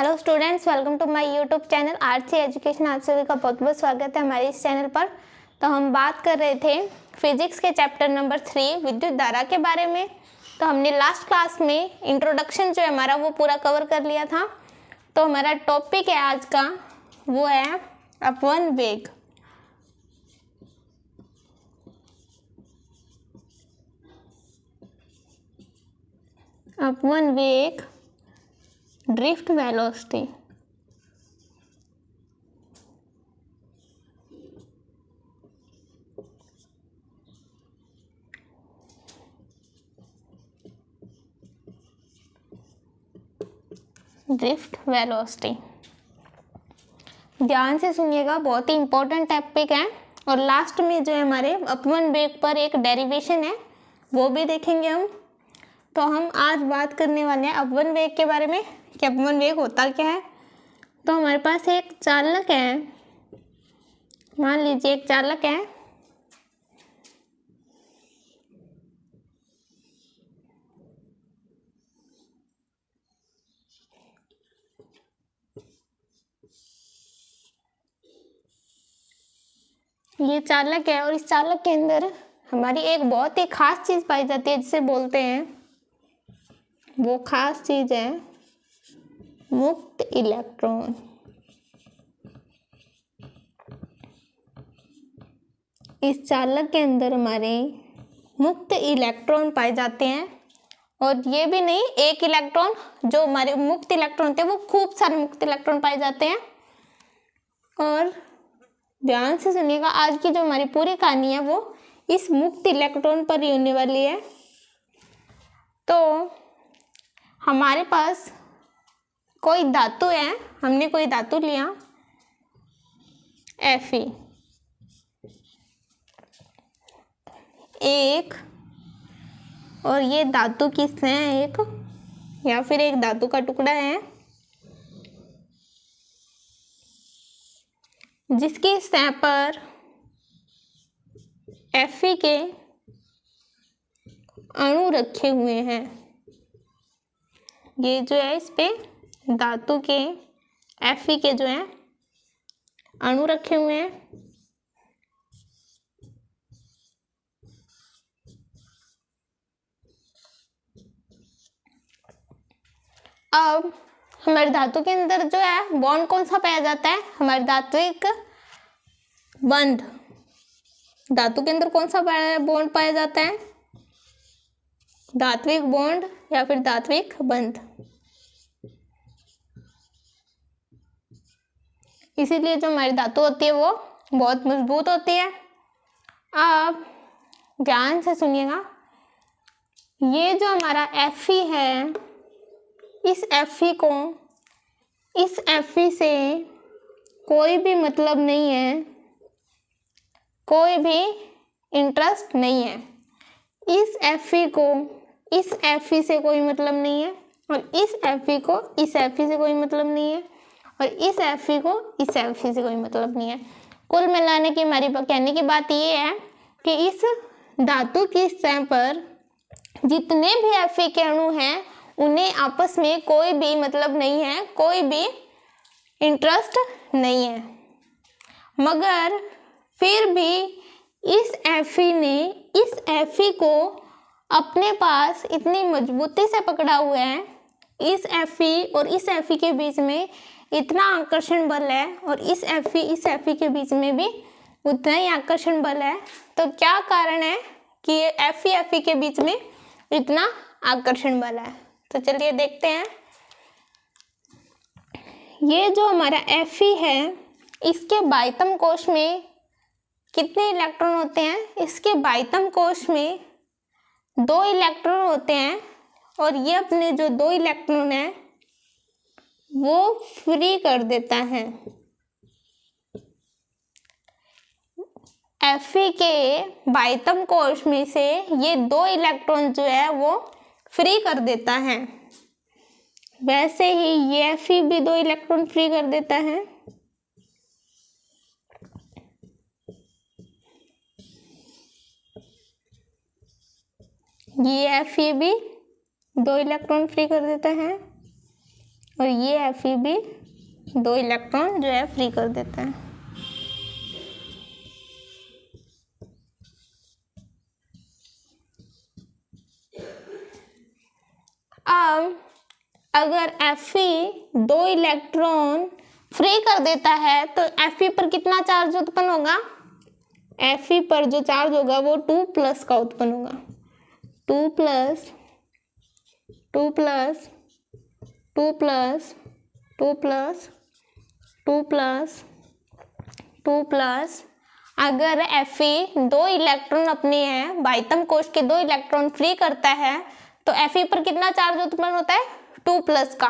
Hello students, welcome to my YouTube channel RC education. आप सभी का बहुत बहुत स्वागत है हमारे इस चैनल पर। तो हम बात कर रहे थे फिजिक्स के चैप्टर नंबर 3 विद्युत धारा के बारे में। तो हमने लास्ट क्लास में इंट्रोडक्शन जो है हमारा वो पूरा कवर कर लिया था। तो हमारा टॉपिक है आज का वो है अपवन वेग। अपवन वेग, ड्रिफ्ट वेलोसिटी। ड्रिफ्ट वेलोसिटी ध्यान से सुनिएगा, बहुत ही इंपॉर्टेंट टॉपिक है। और लास्ट में जो है हमारे अपवन वेग पर एक डेरिवेशन है वो भी देखेंगे हम। तो हम आज बात करने वाले हैं अपवन वेग के बारे में कि अपवन वेग होता क्या है। तो हमारे पास एक चालक है, मान लीजिए एक चालक है, ये चालक है और इस चालक के अंदर हमारी एक बहुत ही खास चीज पाई जाती है जिसे बोलते हैं, वो खास चीज है मुक्त इलेक्ट्रॉन। इस चालक के अंदर हमारे मुक्त इलेक्ट्रॉन पाए जाते हैं। और ये भी नहीं एक इलेक्ट्रॉन, जो हमारे मुक्त इलेक्ट्रॉन होते हैं वो खूब सारे मुक्त इलेक्ट्रॉन पाए जाते हैं। और ध्यान से सुनिएगा, आज की जो हमारी पूरी कहानी है वो इस मुक्त इलेक्ट्रॉन पर ही होने वाली है। तो हमारे पास कोई धातु है, हमने कोई धातु लिया Fe, एक, और ये धातु किस है, एक या फिर एक धातु का टुकड़ा है जिसकी सतह पर Fe के अणु रखे हुए हैं। ये जो है इस पे धातु के Fe के जो है अणु रखे हुए हैं। अब हमारे धातु के अंदर जो है बॉन्ड कौन सा पाया जाता है, हमारे धात्विक बंध। धातु के अंदर कौन सा बॉन्ड पाया जाता है, धात्विक बॉन्ड या फिर धात्विक बंध। इसीलिए जो हमारी धातु होती है वो बहुत मजबूत होती है। अब ध्यान से सुनिएगा, ये जो हमारा Fe है, इस Fe को इस Fe से कोई भी मतलब नहीं है, कोई भी इंटरेस्ट नहीं है। इस Fe को इस Fe से कोई मतलब नहीं है, और इस Fe को इस Fe से कोई मतलब नहीं है, और इस Fe को इस Fe से कोई मतलब नहीं है। कुल मिलाने की हमारी कहने की बात ये है कि इस धातु की सतह पर जितने भी Fe के अणु हैं उन्हें आपस में कोई भी मतलब नहीं है, कोई भी इंटरेस्ट नहीं है। मगर फिर भी इस Fe ने इस Fe को अपने पास इतनी मजबूती से पकड़ा हुआ है। इस Fe और इस Fe के बीच में इतना आकर्षण बल है, और इस Fe के बीच में भी उतना ही आकर्षण बल है। तो क्या कारण है कि ये Fe के बीच में इतना आकर्षण बल है? तो चलिए देखते हैं। ये जो हमारा Fe है, इसके बाह्यतम कोश में कितने इलेक्ट्रॉन होते हैं? इसके बाह्यतम कोश में 2 इलेक्ट्रॉन होते हैं, और ये अपने जो 2 इलेक्ट्रॉन हैं वो फ्री कर देता है। Fe के बाह्यतम कोश में से ये 2 इलेक्ट्रॉन जो है वो फ्री कर देता है। वैसे ही ये Fe भी 2 इलेक्ट्रॉन फ्री कर देता है। ये Fe भी 2 इलेक्ट्रॉन फ्री कर देता है। और ये Fe भी 2 इलेक्ट्रॉन जो है फ्री कर देता है। अब अगर Fe 2 इलेक्ट्रॉन फ्री कर देता है तो Fe पर कितना चार्ज उत्पन्न होगा? Fe पर जो चार्ज होगा वो 2+ का उत्पन्न होगा। 2+, अगर Fe 2 इलेक्ट्रॉन अपने हैं बाह्यतम कोश के 2 इलेक्ट्रॉन फ्री करता है तो Fe पर कितना चार्ज उत्पन्न होता है? 2+ का।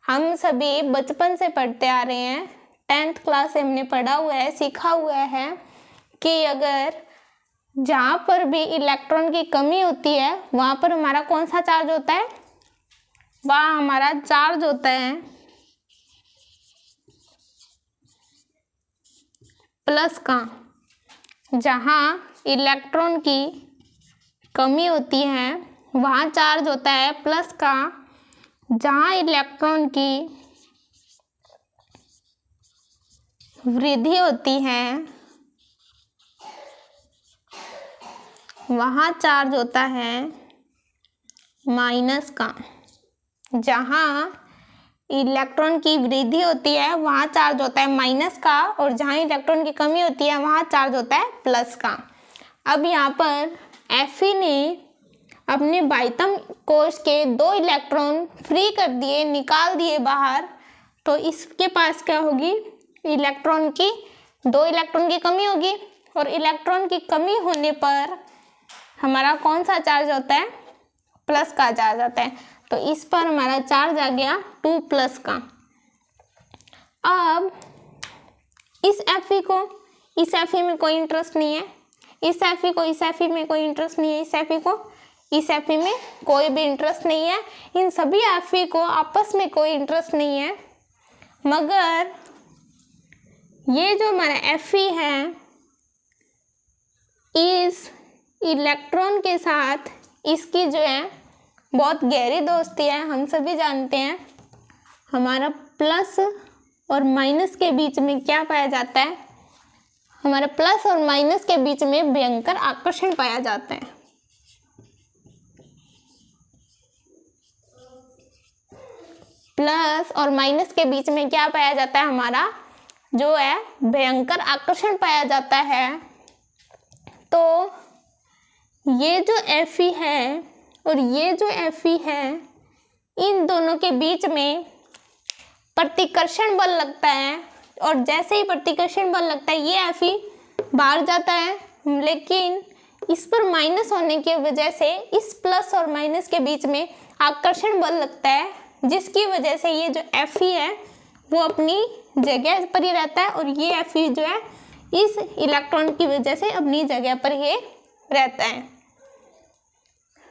हम सभी बचपन से पढ़ते आ रहे हैं, 10th क्लास से हमने पढ़ा हुआ है, सीखा हुआ है कि अगर जहाँ पर भी इलेक्ट्रॉन की कमी होती है वहाँ पर हमारा कौन सा चार्ज होता है? वहाँ हमारा चार्ज होता है प्लस का। जहाँ इलेक्ट्रॉन की कमी होती है वहाँ चार्ज होता है प्लस का। जहाँ इलेक्ट्रॉन की वृद्धि होती है वहाँ चार्ज होता है माइनस का। जहाँ इलेक्ट्रॉन की वृद्धि होती है वहाँ चार्ज होता है माइनस का, और जहाँ इलेक्ट्रॉन की कमी होती है वहाँ चार्ज होता है प्लस का। अब यहाँ पर Fe ने अपने बाह्यतम कोश के 2 इलेक्ट्रॉन फ्री कर दिए, निकाल दिए बाहर, तो इसके पास क्या होगी? इलेक्ट्रॉन की 2 इलेक्ट्रॉन की कमी होगी, और इलेक्ट्रॉन की कमी होने पर हमारा कौन सा चार्ज होता है? प्लस का चार्ज आता है। तो इस पर हमारा चार्ज आ गया 2+ का। अब इस Fe में कोई इंटरेस्ट नहीं है, इस Fe में कोई इंटरेस्ट नहीं है, इस Fe में कोई भी इंटरेस्ट नहीं है, इन सभी Fe को आपस में कोई इंटरेस्ट नहीं है। मगर ये जो हमारा Fe है इस इलेक्ट्रॉन के साथ इसकी जो है बहुत गहरी दोस्ती है। हम सभी जानते हैं हमारा प्लस और माइनस के बीच में क्या पाया जाता है? हमारा प्लस और माइनस के बीच में भयंकर आकर्षण पाया जाता है। प्लस और माइनस के बीच में क्या पाया जाता है? हमारा जो है भयंकर आकर्षण पाया जाता है। तो ये जो Fe है और ये जो Fe है इन दोनों के बीच में प्रतिकर्षण बल लगता है, और जैसे ही प्रतिकर्षण बल लगता है ये Fe बाहर जाता है, लेकिन इस पर माइनस होने की वजह से इस प्लस और माइनस के बीच में आकर्षण बल लगता है, जिसकी वजह से ये जो Fe है वो अपनी जगह पर ही रहता है, और ये Fe जो है इस इलेक्ट्रॉन की वजह से अपनी जगह पर ही रहता है।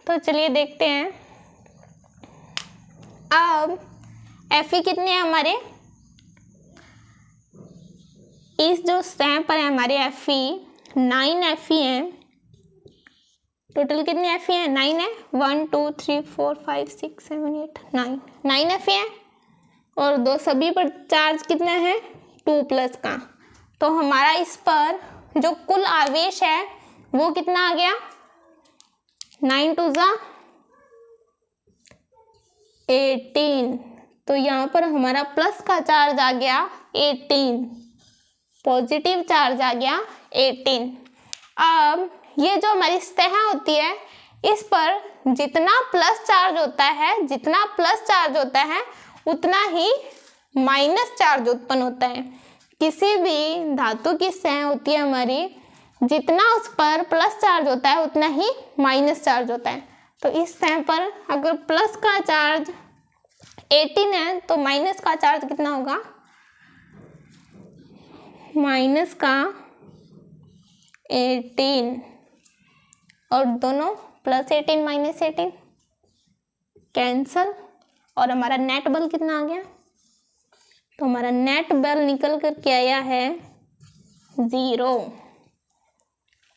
तो चलिए देखते हैं अब Fe कितने हैं हमारे? इस जो स्टैम्प पर है हमारे Fe 9 Fe हैं। टोटल कितने Fe हैं? 9 है। 1 2 3 4 5 6 7 8 9 Fe हैं, और 2 सभी पर चार्ज कितना है? 2+ का। तो हमारा इस पर जो कुल आवेश है वो कितना आ गया? 9 2 जा 18। तो यहाँ पर हमारा प्लस का चार्ज आ गया 18, पॉजिटिव चार्ज आ गया 18। अब ये जो हमारी सतह होती है इस पर जितना प्लस चार्ज होता है उतना ही माइनस चार्ज उत्पन्न होता है। किसी भी धातु की सतह होती है हमारी, जितना उस पर प्लस चार्ज होता है उतना ही माइनस चार्ज होता है। तो इस सतह पर अगर प्लस का चार्ज 18 है तो माइनस का चार्ज कितना होगा? माइनस का 18, और दोनों प्लस 18 माइनस 18 कैंसल, और हमारा नेट बल कितना आ गया? तो हमारा नेट बल निकल कर के आया है 0।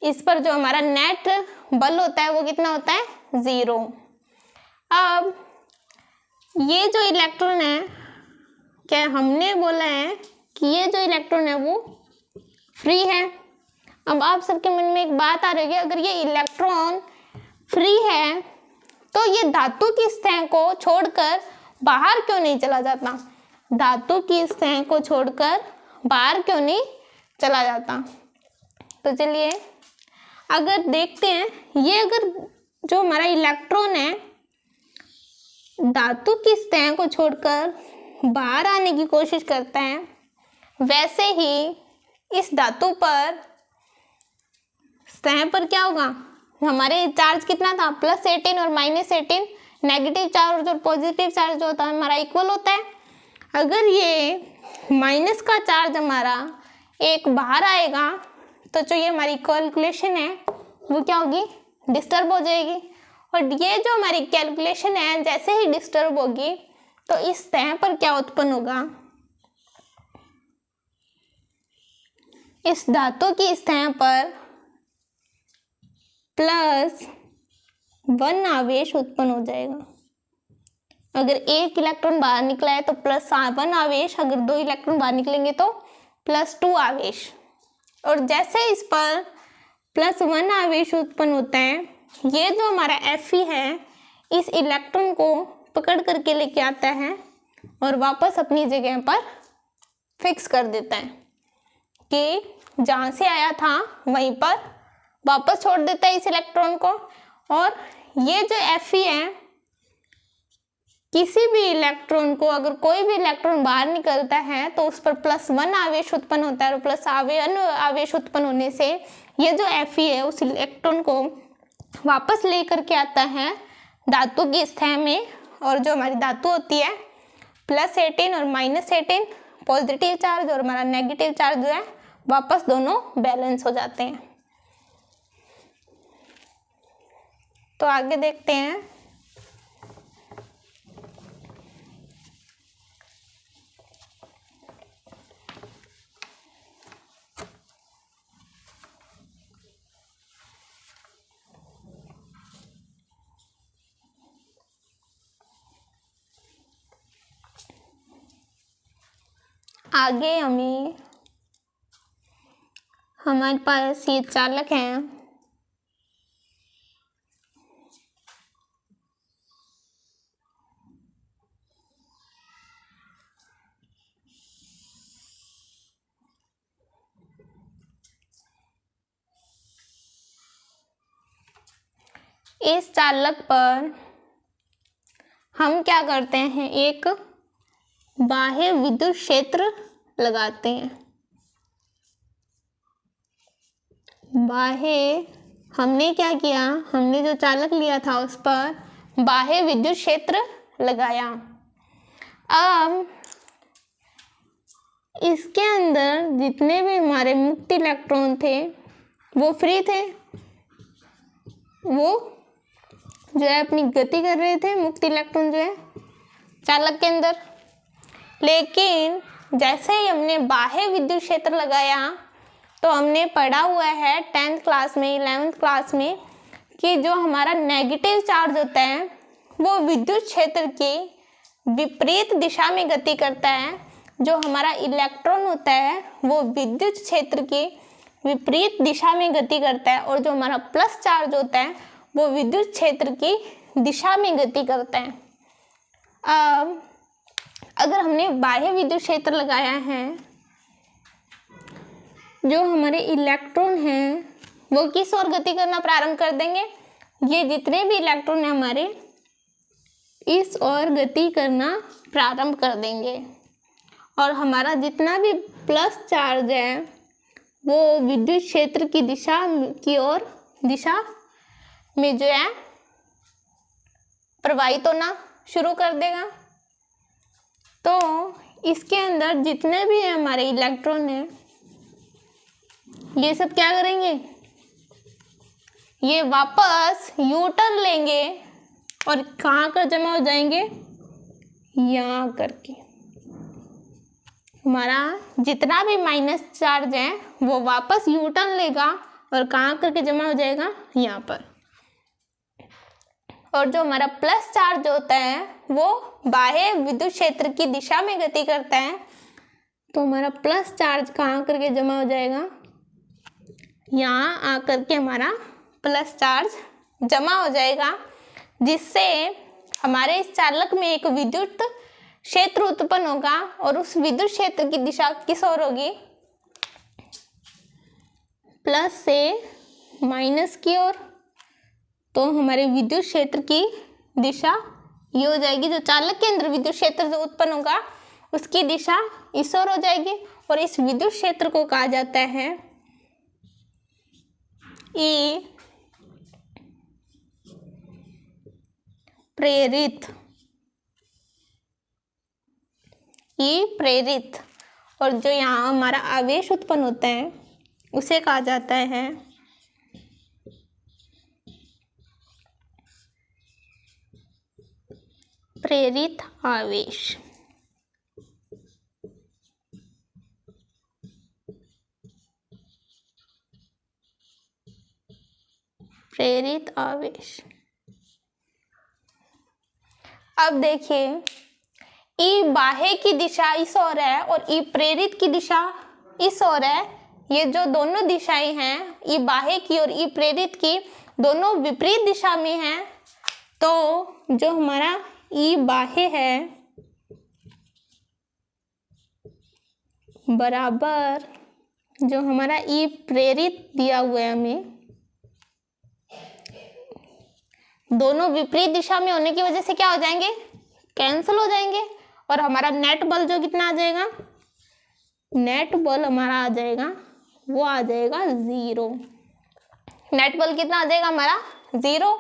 इस पर जो हमारा नेट बल होता है वो कितना होता है? 0। अब ये जो इलेक्ट्रॉन है क्या हमने बोला है कि ये जो इलेक्ट्रॉन है वो फ्री है। अब आप सबके मन में एक बात आ रही है, अगर ये इलेक्ट्रॉन फ्री है तो ये धातु की सतह को छोड़कर बाहर क्यों नहीं चला जाता? धातु की सतह को छोड़कर बाहर क्यों नहीं चला जाता? तो चलिए अगर देखते हैं, ये अगर जो हमारा इलेक्ट्रॉन है धातु की सतह को छोड़कर बाहर आने की कोशिश करता है, वैसे ही इस धातु पर सतह पर क्या होगा, हमारे चार्ज कितना था +18 और -18, नेगेटिव चार्ज और पॉजिटिव चार्ज जो होता है हमारा इक्वल होता है। अगर ये माइनस का चार्ज हमारा एक बाहर आएगा तो जो ये हमारी कैलकुलेशन है वो क्या होगी, डिस्टर्ब हो जाएगी। और ये जो हमारी कैलकुलेशन है जैसे ही डिस्टर्ब होगी तो इस सतह पर क्या उत्पन्न होगा, इस धातु की सतह पर +1 आवेश उत्पन्न हो जाएगा। अगर एक इलेक्ट्रॉन बाहर निकला है तो +1 आवेश, अगर 2 इलेक्ट्रॉन बाहर निकलेंगे तो +2 आवेश। और जैसे इस पर +1 आवेश उत्पन्न होता है, ये जो हमारा Fe है इस इलेक्ट्रॉन को पकड़ करके लेके आता है और वापस अपनी जगह पर फिक्स कर देता है कि जहाँ से आया था वहीं पर वापस छोड़ देता है इस इलेक्ट्रॉन को। और ये जो Fe है, किसी भी इलेक्ट्रॉन को अगर कोई भी इलेक्ट्रॉन बाहर निकलता है तो उस पर +1 आवेश उत्पन्न होता है, और +1 आवेश उत्पन्न होने से ये जो Fe है उस इलेक्ट्रॉन को वापस लेकर के आता है धातु की सतह में। और जो हमारी धातु होती है +18 और -18, पॉजिटिव चार्ज और हमारा नेगेटिव चार्ज जो है वापस दोनों बैलेंस हो जाते हैं। तो आगे देखते हैं। आगे हमारे पास ये चालक हैं, इस चालक पर हम क्या करते हैं, एक बाह्य विद्युत क्षेत्र लगाते हैं। बाह्य, हमने क्या किया, हमने जो चालक लिया था उस पर बाह्य विद्युत क्षेत्र लगाया। अब इसके अंदर जितने भी हमारे मुक्त इलेक्ट्रॉन थे वो फ्री थे, वो जो है अपनी गति कर रहे थे, मुक्त इलेक्ट्रॉन जो है चालक के अंदर। लेकिन जैसे ही हमने बाह्य विद्युत क्षेत्र लगाया तो हमने पढ़ा हुआ है 10th क्लास में, 11th क्लास में, कि जो हमारा नेगेटिव चार्ज होता है वो विद्युत क्षेत्र की विपरीत दिशा में गति करता है। जो हमारा इलेक्ट्रॉन होता है वो विद्युत क्षेत्र की विपरीत दिशा में गति करता है, और जो हमारा प्लस चार्ज होता है वो विद्युत क्षेत्र की दिशा में गति करता है। अब अगर हमने बाह्य विद्युत क्षेत्र लगाया है, जो हमारे इलेक्ट्रॉन हैं वो किस ओर गति करना प्रारंभ कर देंगे, ये जितने भी इलेक्ट्रॉन हैं हमारे इस ओर गति करना प्रारंभ कर देंगे। और हमारा जितना भी प्लस चार्ज है वो विद्युत क्षेत्र की दिशा की ओर, दिशा में जो है प्रवाहित होना शुरू कर देगा। तो इसके अंदर जितने भी हमारे इलेक्ट्रॉन हैं ये सब क्या करेंगे, ये वापस यू टर्न लेंगे और कहाँ कर जमा हो जाएंगे, यहाँ करके। हमारा जितना भी माइनस चार्ज है वो वापस यू टर्न लेगा और कहाँ करके जमा हो जाएगा, यहाँ पर। और जो हमारा प्लस चार्ज होता है वो बाह्य विद्युत क्षेत्र की दिशा में गति करता है। तो हमारा प्लस चार्ज कहाँ आकर के जमा हो जाएगा, यहाँ आकर के हमारा प्लस चार्ज जमा हो जाएगा, जिससे हमारे इस चालक में एक विद्युत क्षेत्र उत्पन्न होगा और उस विद्युत क्षेत्र की दिशा किस ओर होगी, प्लस से माइनस की ओर। तो हमारे विद्युत क्षेत्र की दिशा ये हो जाएगी, जो चालक के अंदर विद्युत क्षेत्र जो उत्पन्न होगा उसकी दिशा इस ओर हो जाएगी। और इस विद्युत क्षेत्र को कहा जाता है ई प्रेरित। ई प्रेरित। और जो यहाँ हमारा आवेश उत्पन्न होता है उसे कहा जाता है प्रेरित आवेश। प्रेरित आवेश। अब देखिए, ई बाह्य की दिशा इस ओर है और ई प्रेरित की दिशा इस ओर है। ये जो दोनों दिशाएं हैं, ई बाह्य की और ई प्रेरित की, दोनों विपरीत दिशा में हैं। तो जो हमारा ई बाह्य है बराबर जो हमारा ई प्रेरित दिया हुआ है हमें, दोनों विपरीत दिशा में होने की वजह से क्या हो जाएंगे, कैंसिल हो जाएंगे। और हमारा नेट बल जो कितना आ जाएगा, नेट बल हमारा आ जाएगा, वो आ जाएगा 0। नेट बल कितना आ जाएगा हमारा 0।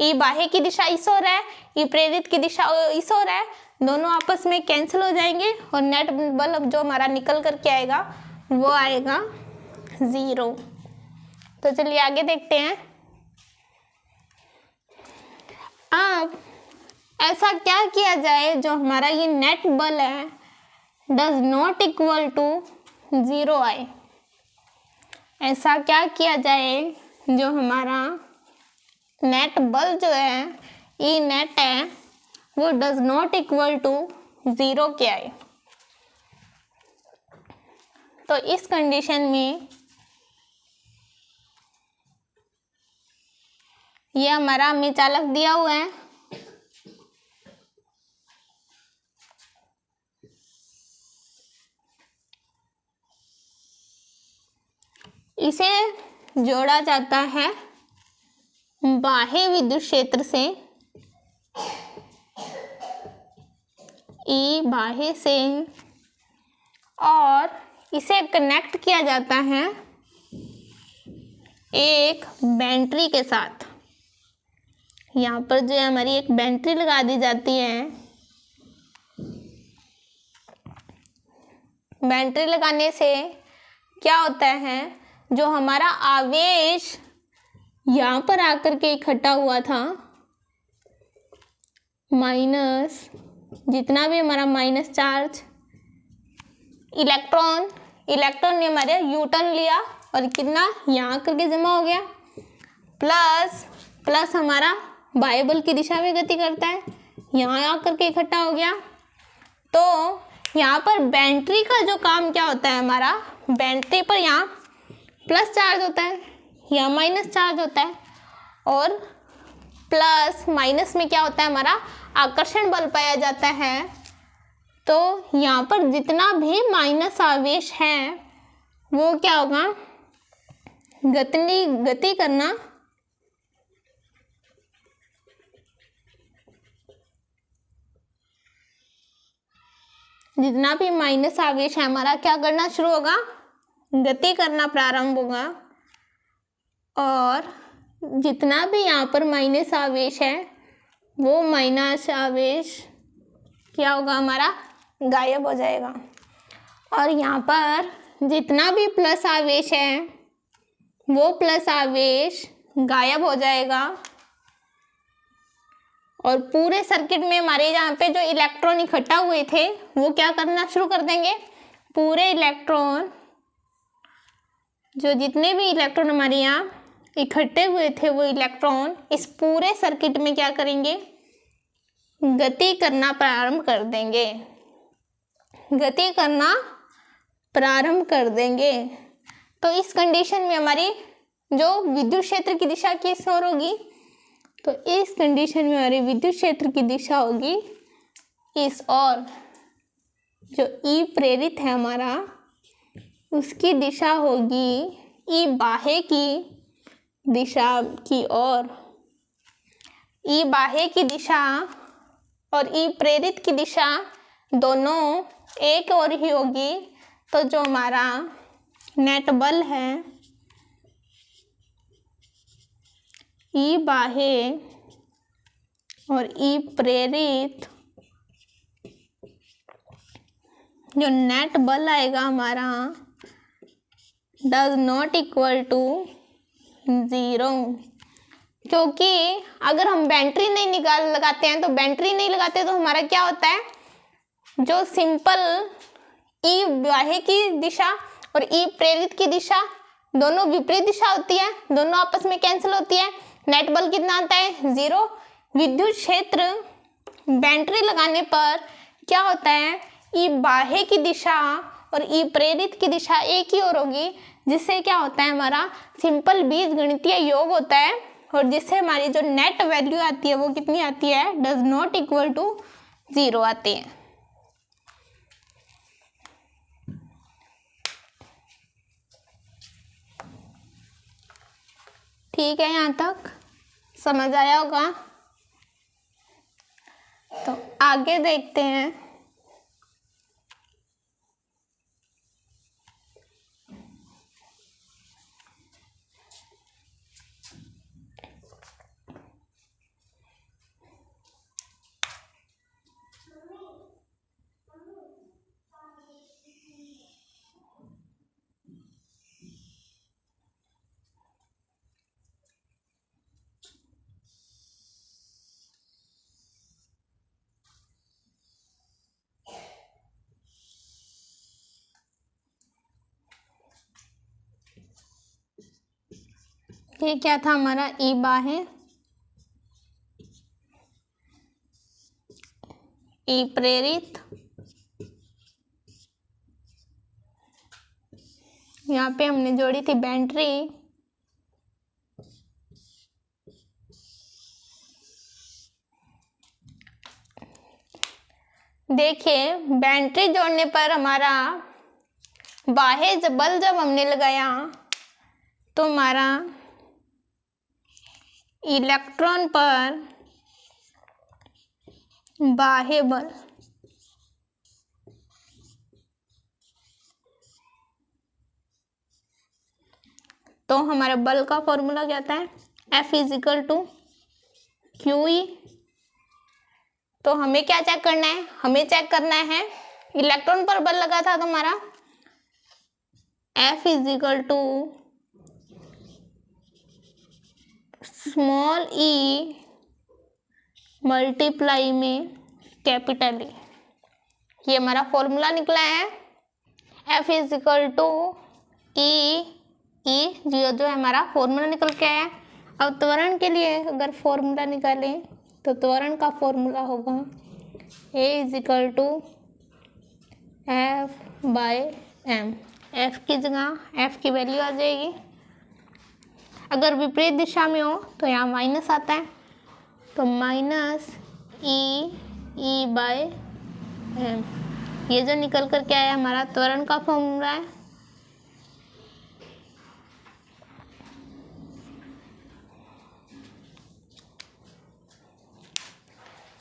ई बाह्य की दिशा इस ओर है, ई प्रेरित की दिशा इस ओर है, दोनों आपस में कैंसिल हो जाएंगे और नेट बल अब जो हमारा निकल करके आएगा वो आएगा 0। तो चलिए आगे देखते हैं। अब ऐसा क्या किया जाए जो हमारा ये नेट बल है डज नॉट इक्वल टू 0 आए। ऐसा क्या किया जाए जो हमारा नेट बल जो है, ई नेट है, वो डज नॉट इक्वल टू 0 के आए। तो इस कंडीशन में ये हमारा हमें चालक दिया हुआ है, इसे जोड़ा जाता है बाह्य विद्युत क्षेत्र से, ई बाह्य से, और इसे कनेक्ट किया जाता है एक बैटरी के साथ। यहाँ पर जो है हमारी एक बैटरी लगा दी जाती है। बैटरी लगाने से क्या होता है, जो हमारा आवेश यहाँ पर आकर के इकट्ठा हुआ था, माइनस जितना भी हमारा माइनस चार्ज, इलेक्ट्रॉन ने हमारे न्यूटन लिया और कितना यहाँ आकर के जमा हो गया, प्लस हमारा बाह्य बल की दिशा में गति करता है, यहाँ आकर के इकट्ठा हो गया। तो यहाँ पर बैटरी का जो काम क्या होता है, हमारा बैटरी पर यहाँ प्लस चार्ज होता है, यहाँ माइनस चार्ज होता है, और प्लस माइनस में क्या होता है, हमारा आकर्षण बल पाया जाता है। तो यहाँ पर जितना भी माइनस आवेश है वो क्या होगा, गति करना जितना भी माइनस आवेश है हमारा क्या करना शुरू होगा, गति करना प्रारंभ होगा। और जितना भी यहाँ पर माइनस आवेश है वो माइनस आवेश क्या होगा, हमारा गायब हो जाएगा। और यहाँ पर जितना भी प्लस आवेश है वो प्लस आवेश गायब हो जाएगा। और पूरे सर्किट में हमारे यहाँ पे जो इलेक्ट्रॉन इकट्ठा हुए थे वो क्या करना शुरू कर देंगे, पूरे इलेक्ट्रॉन, जो जितने भी इलेक्ट्रॉन हमारे यहाँ इकट्ठे हुए थे वो इलेक्ट्रॉन इस पूरे सर्किट में क्या करेंगे, गति करना प्रारंभ कर देंगे, गति करना प्रारंभ कर देंगे। तो इस कंडीशन में हमारी जो विद्युत क्षेत्र की दिशा किस ओर होगी, तो इस कंडीशन में हमारी विद्युत क्षेत्र की दिशा होगी इस ओर। जो ई प्रेरित है हमारा, उसकी दिशा होगी ई बाह्य की दिशा की ओर। ई बाह्य की दिशा और ई प्रेरित की दिशा दोनों एक ओर ही होगी। तो जो हमारा नेट बल है ई बाह्य और ई प्रेरित, जो नेट बल आएगा हमारा डज नॉट इक्वल टू 0, क्योंकि अगर हम बैटरी नहीं लगाते हैं तो बैटरी नहीं लगाते तो हमारा क्या होता है, जो सिंपल ई बाह्य की दिशा और ई प्रेरित की दिशा दोनों विपरीत दिशा होती है, दोनों आपस में कैंसिल होती है। नेट बल कितना आता है, 0। विद्युत क्षेत्र बैटरी लगाने पर क्या होता है, ई बाह्य की दिशा और ई प्रेरित की दिशा एक ही ओर होगी, जिससे क्या होता है हमारा सिंपल बीजगणितीय योग होता है, और जिससे हमारी जो नेट वैल्यू आती है वो कितनी आती है, डज नॉट इक्वल टू 0 आती है। ठीक है, यहाँ तक समझ आया होगा। तो आगे देखते हैं। ये क्या था हमारा, ई बाह्य, ई प्रेरित, यहाँ पे हमने जोड़ी थी बैटरी, देखिए बैटरी जोड़ने पर हमारा बाह्य बल जब हमने लगाया तो हमारा इलेक्ट्रॉन पर बाह्य बल, तो हमारे बल का फॉर्मूला क्या आता है, F इजिकल टू QE। तो हमें क्या चेक करना है, हमें चेक करना है इलेक्ट्रॉन पर बल लगा था तो हमारा F is equal to small e multiply में कैपिटल E। ये हमारा फॉर्मूला निकला है, F इजिकल टू E जो हमारा फॉर्मूला निकल के आया। अब त्वरण के लिए अगर फॉर्मूला निकालें तो त्वरण का फॉर्मूला होगा A is equal to F/m। F की जगह F की वैल्यू आ जाएगी। अगर विपरीत दिशा में हो तो यहाँ माइनस आता है, तो माइनस E/m। ये जो निकल कर के आया हमारा त्वरण का फॉर्मूला है।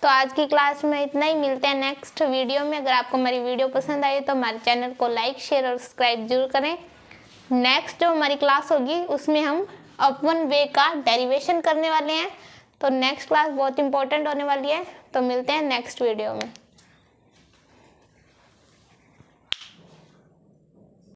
तो आज की क्लास में इतना ही, मिलते हैं नेक्स्ट वीडियो में। अगर आपको हमारी वीडियो पसंद आई तो हमारे चैनल को लाइक शेयर और सब्सक्राइब जरूर करें। नेक्स्ट जो हमारी क्लास होगी उसमें हम अपवन वे का डेरिवेशन करने वाले हैं। तो नेक्स्ट क्लास बहुत इंपॉर्टेंट होने वाली है। तो मिलते हैं नेक्स्ट वीडियो में।